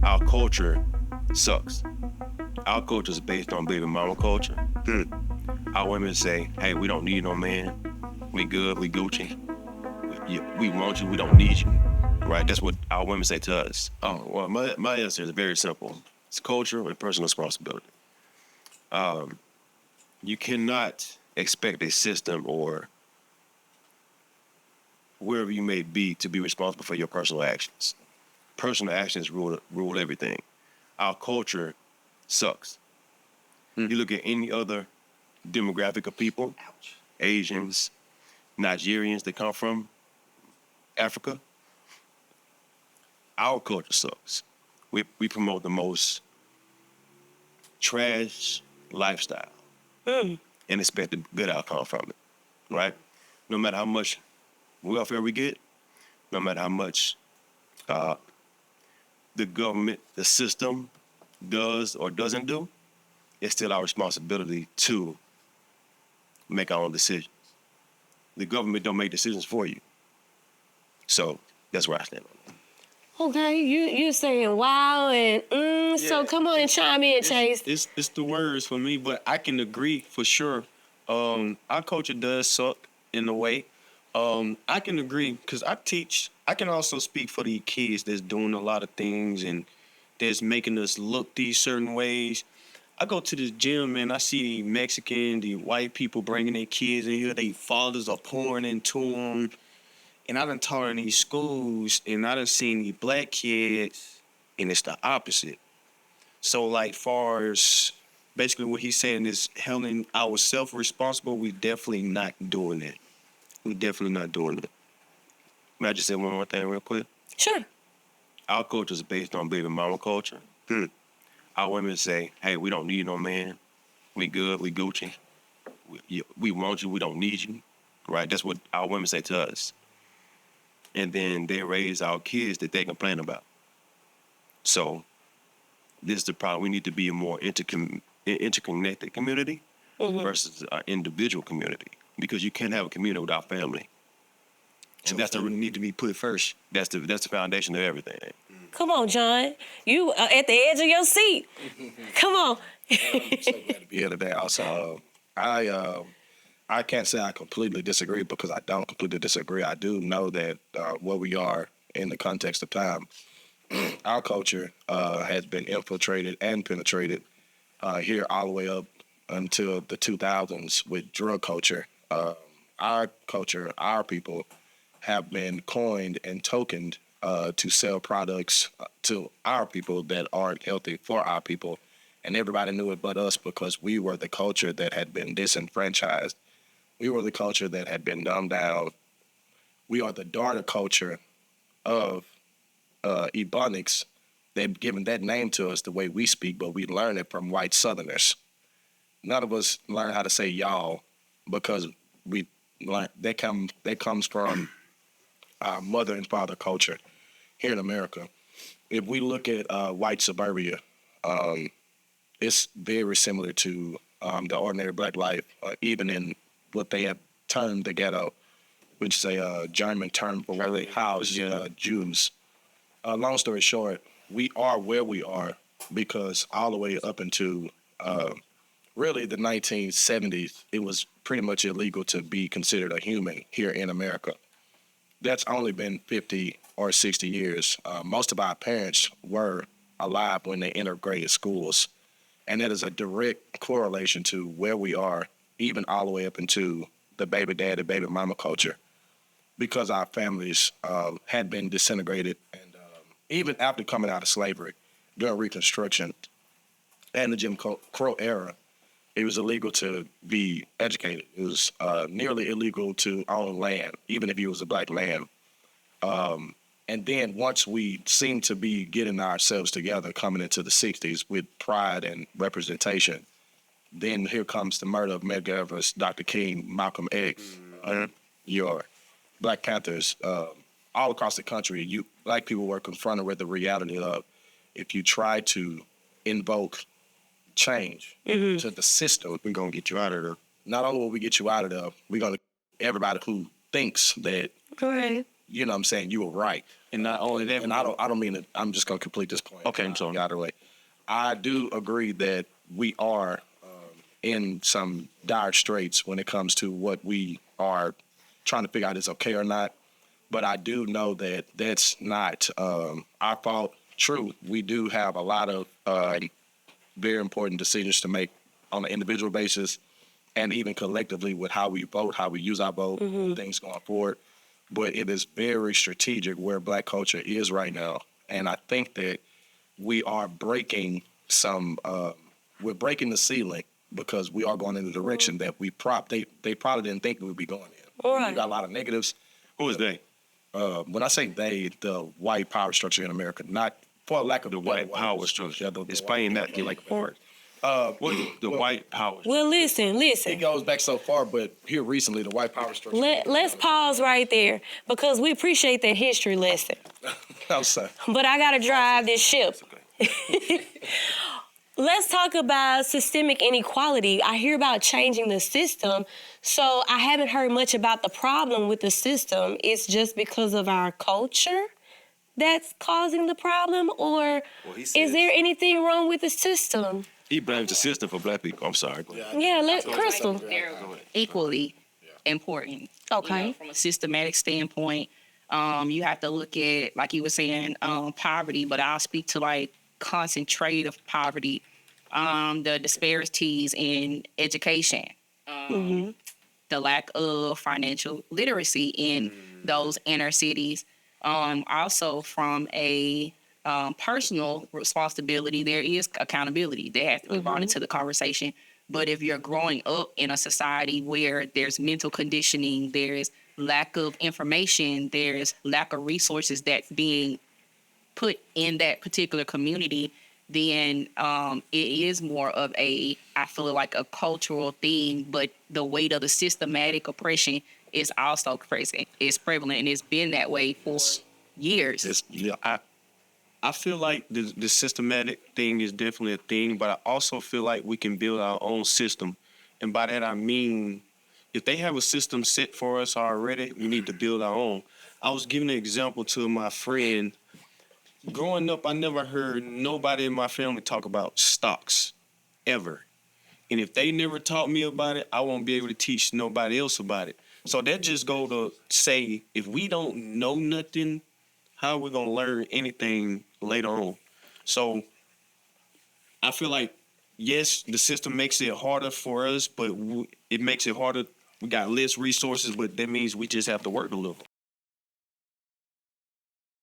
our culture sucks. Our culture is based on baby mama culture. Our women say, hey, we don't need no man. We good, we Gucci. We want you, we don't need you. Right? That's what our women say to us. Oh, well, my answer is very simple. It's culture and personal responsibility. You cannot expect a system or wherever you may be to be responsible for your personal actions. Personal actions rule everything. Our culture sucks. You look at any other demographic of people, Asians, Nigerians that come from Africa, our culture sucks. We promote the most trash lifestyle and expect a good outcome from it, right? No matter how much welfare we get, no matter how much the government, the system does or doesn't do, it's still our responsibility to make our own decisions. The government don't make decisions for you. So that's where I stand on that. Okay, you saying wow and so come on and chime in, Chase. It's the words for me, but I can agree for sure. Our culture does suck in a way. I can agree because I teach. I can also speak for the kids that's doing a lot of things and that's making us look these certain ways. I go to the gym and I see the Mexican, the white people bringing their kids in here. Their fathers are pouring into them. And I done taught in these schools, and I done seen the black kids, and it's the opposite. So, like, far as basically what he's saying is holding ourselves responsible, we definitely not doing it. We definitely not doing it. May I just say one more thing real quick? Sure. Our culture is based on baby mama culture. Our women say, hey, we don't need no man. We good, we Gucci. We want you, we don't need you. Right? That's what our women say to us. And then they raise our kids that they complain about. So this is the problem. We need to be a more interconnected community versus an individual community, because you can't have a community without family. And that's the really need to be put first. that's the foundation of everything. Come on, John. You are at the edge of your seat. Come on. I'm so glad to be here today. Also, I can't say I completely disagree because I don't completely disagree. I do know that where we are in the context of time, our culture has been infiltrated and penetrated here all the way up until the 2000s with drug culture. Our culture, our people, have been coined and tokened to sell products to our people that aren't healthy for our people. And everybody knew it but us because we were the culture that had been disenfranchised. We were the culture that had been dumbed down. We are the daughter culture of Ebonics. They've given that name to us the way we speak, but we learned it from white Southerners. None of us learn how to say y'all because we learn that comes from our mother and father culture here in America. If we look at white suburbia, it's very similar to the ordinary black life, even in what they have termed the ghetto, which is a German term for where they house Jews. Long story short, we are where we are because all the way up into really the 1970s, it was pretty much illegal to be considered a human here in America. That's only been 50 or 60 years. Most of our parents were alive when they integrated schools. And that is a direct correlation to where we are, even all the way up into the baby daddy, baby mama culture, because our families had been disintegrated. And even after coming out of slavery, during Reconstruction and the Jim Crow era, it was illegal to be educated. It was nearly illegal to own land, even if you was a black man. And then once we seemed to be getting ourselves together coming into the 60s with pride and representation, then here comes the murder of Medgar Evers, Dr. King, Malcolm X, your Black Panthers. All across the country, black people were confronted with the reality of if you try to invoke change to the system, We're going to get you out of there. not only will we get you out of there, we're going to everybody who thinks that Go ahead. you know what I'm saying, you were right. And not only that, And I don't mean it. I'm just gonna complete this point. Okay, Tony. Out of the way. I do agree that we are in some dire straits when it comes to what we are trying to figure out is okay or not. But I do know that that's not our fault. True, we do have a lot of very important decisions to make on an individual basis, and even collectively with how we vote, how we use our vote, things going forward. But it is very strategic where Black culture is right now, and I think that we are breaking we're breaking the ceiling because we are going in the direction that they probably didn't think we would be going in. All right. We got a lot of negatives. Who is they? When I say they, the white power structure in America, not for lack of The white power structure. Yeah, the Explain white- that. Get like part. Well, The white power. Well, listen. it goes back so far, but here recently, the white power structure. Let's pause right there because we appreciate that history lesson. I'm sorry. But I gotta drive this ship. Okay. Let's talk about systemic inequality. I hear about changing the system, so I haven't heard much about the problem with the system. It's just because of our culture that's causing the problem, or is there anything wrong with the system? He blames the system for Black people. I'm sorry. Go ahead. Yeah, let Krystal. They're equally important. Okay. You know, from a systematic standpoint, you have to look at, like you were saying, poverty, but I'll speak to like concentrative poverty, the disparities in education, the lack of financial literacy in those inner cities. Also, from a personal responsibility, there is accountability that has to be brought into the conversation. But if you're growing up in a society where there's mental conditioning, there's lack of information, there's lack of resources that's being put in that particular community, then it is more of I feel like a cultural thing, but the weight of the systematic oppression is also present. It's prevalent, and it's been that way for years. I feel like the systematic thing is definitely a thing, but I also feel like we can build our own system. And by that, I mean, if they have a system set for us already, we need to build our own. I was giving an example to my friend. Growing up, I never heard nobody in my family talk about stocks, ever. And if they never taught me about it, I won't be able to teach nobody else about it. So that just go to say, if we don't know nothing, how are we going to learn anything later on? So I feel like, yes, the system makes it harder for us, but it makes it harder. We got less resources, but that means we just have to work a little.